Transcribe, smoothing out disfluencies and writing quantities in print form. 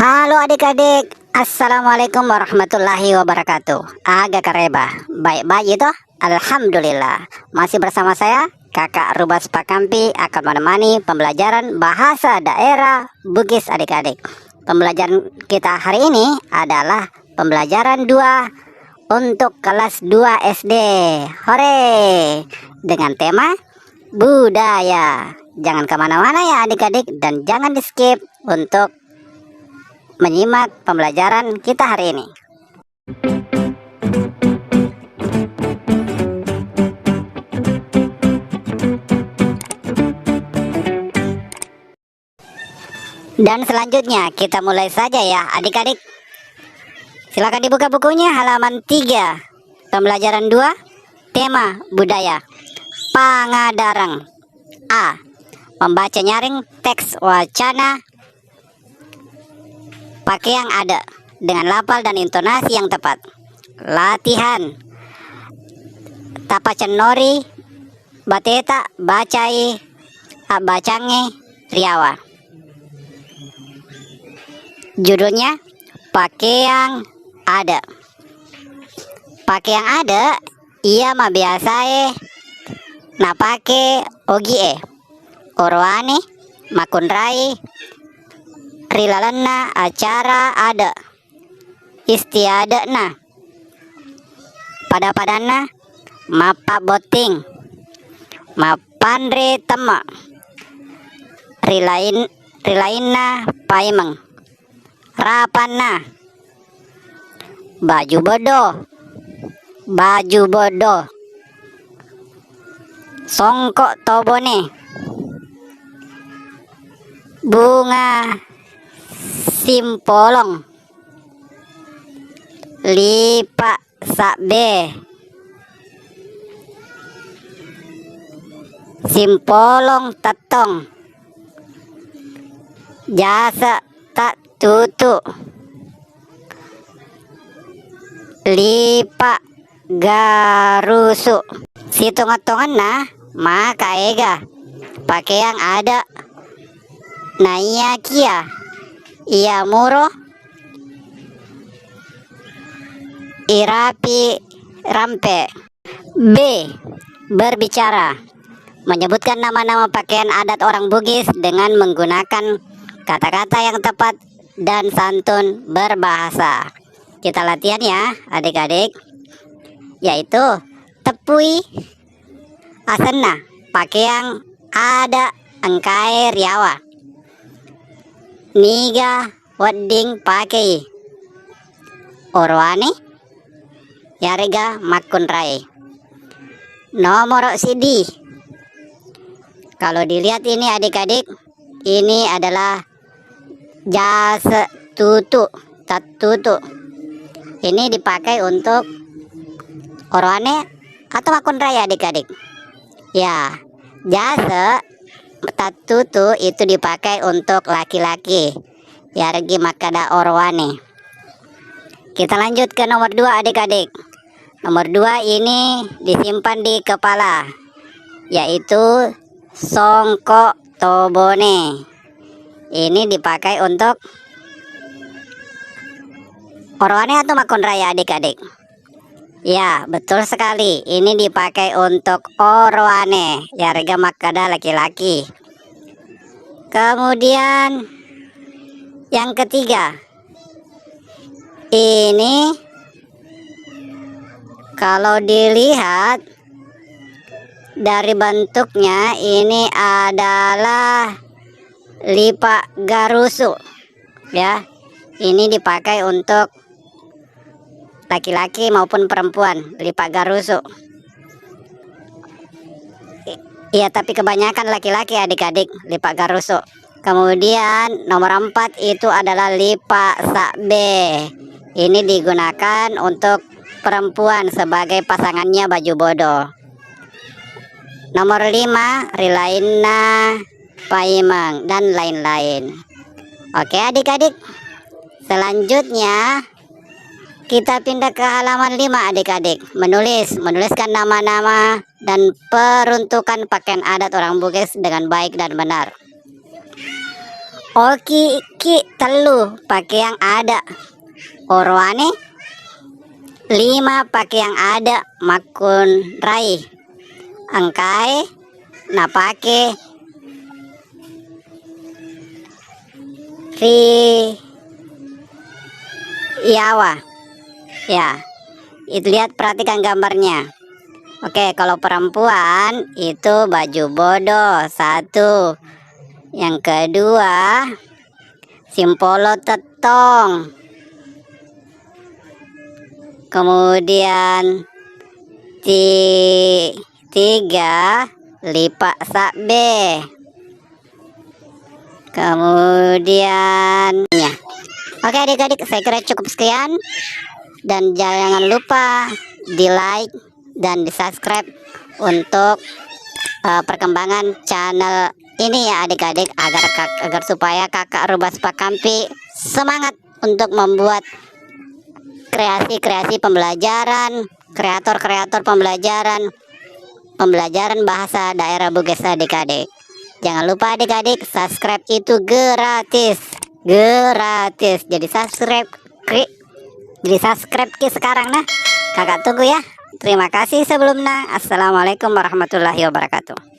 Halo adik-adik, Assalamualaikum warahmatullahi wabarakatuh. Agak kareba, baik-baik itu. Alhamdulillah, masih bersama saya Kakak Rubas Pakampi akan menemani pembelajaran bahasa daerah Bugis adik-adik. Pembelajaran kita hari ini adalah pembelajaran 2 untuk kelas 2 SD. Hore! Dengan tema budaya. Jangan kemana-mana ya adik-adik, dan jangan di skip untuk menyimak pembelajaran kita hari ini. Dan selanjutnya kita mulai saja ya adik-adik. Silakan dibuka bukunya halaman 3. Pembelajaran 2, tema budaya. Pangadarang. A. Membaca nyaring teks wacana pakai yang ada dengan lafal dan intonasi yang tepat. Latihan. Tapacenori bateta bacai abacange riawa. Judulnya pakai yang ada. Pakai yang ada ia mah biasae napake ogie orwane makunrai rilalana acara ada istiadana pada-padana mapa boting mapandre tema rilainna paimeng rapana baju bodoh songkok tobone bunga simpolong lipa sakbe simpolong tetong jasa tak tutu lipa garusu situng-tungan nah maka ega pakai yang ada naya kia ia muro irapi rampe. B. Berbicara. Menyebutkan nama-nama pakaian adat orang Bugis dengan menggunakan kata-kata yang tepat dan santun berbahasa. Kita latihan ya adik-adik, yaitu tepui asena pakai yang ada engkai riawa. Niga wedding pakai orwane yarega makun rai. Nomor CD. Kalau dilihat ini adik-adik, ini adalah jasa tutu tatutu. Ini dipakai untuk orwane atau makun rai adik-adik. Ya, jasa tatutu itu dipakai untuk laki-laki. Yargi makada orwane. Kita lanjut ke nomor 2 adik-adik. Nomor 2 ini disimpan di kepala, yaitu songkok tobone. Ini dipakai untuk orwane atau makon raya adik-adik. Ya, betul sekali. Ini dipakai untuk orwane, yarga makada laki-laki. Kemudian yang ketiga, ini kalau dilihat dari bentuknya, ini adalah lipa garusu ya. Ini dipakai untuk laki-laki maupun perempuan, lipa garusu. Iya, tapi kebanyakan laki-laki adik-adik lipa garusu. Kemudian nomor 4 itu adalah lipa sakbe. Ini digunakan untuk perempuan sebagai pasangannya baju bodoh. Nomor 5 rilainna paimang dan lain-lain. Oke adik-adik, selanjutnya kita pindah ke halaman 5 adik-adik. Menuliskan nama-nama dan peruntukan pakaian adat orang Bugis dengan baik dan benar. Oki ki telu pakai yang ada. Orwane 5 pakai yang ada. Makun rai. Angkai na pakai Iyawa. Ya, itu lihat, perhatikan gambarnya. Oke, kalau perempuan itu baju bodoh 1. Yang kedua simpolo tetong. Kemudian 3 lipak sakbe. Kemudian ya. Oke adik-adik, saya kira cukup sekian. Dan jangan lupa di like dan di subscribe untuk perkembangan channel ini ya adik-adik, agar supaya kakak Rubas Pak Kampi semangat untuk membuat kreasi-kreasi pembelajaran, kreator-kreator pembelajaran bahasa daerah Bugis adik-adik. Jangan lupa adik-adik, subscribe itu gratis. Jadi subscribe sekarang nah. Kakak tunggu ya. Terima kasih sebelumnya. Assalamualaikum warahmatullahi wabarakatuh.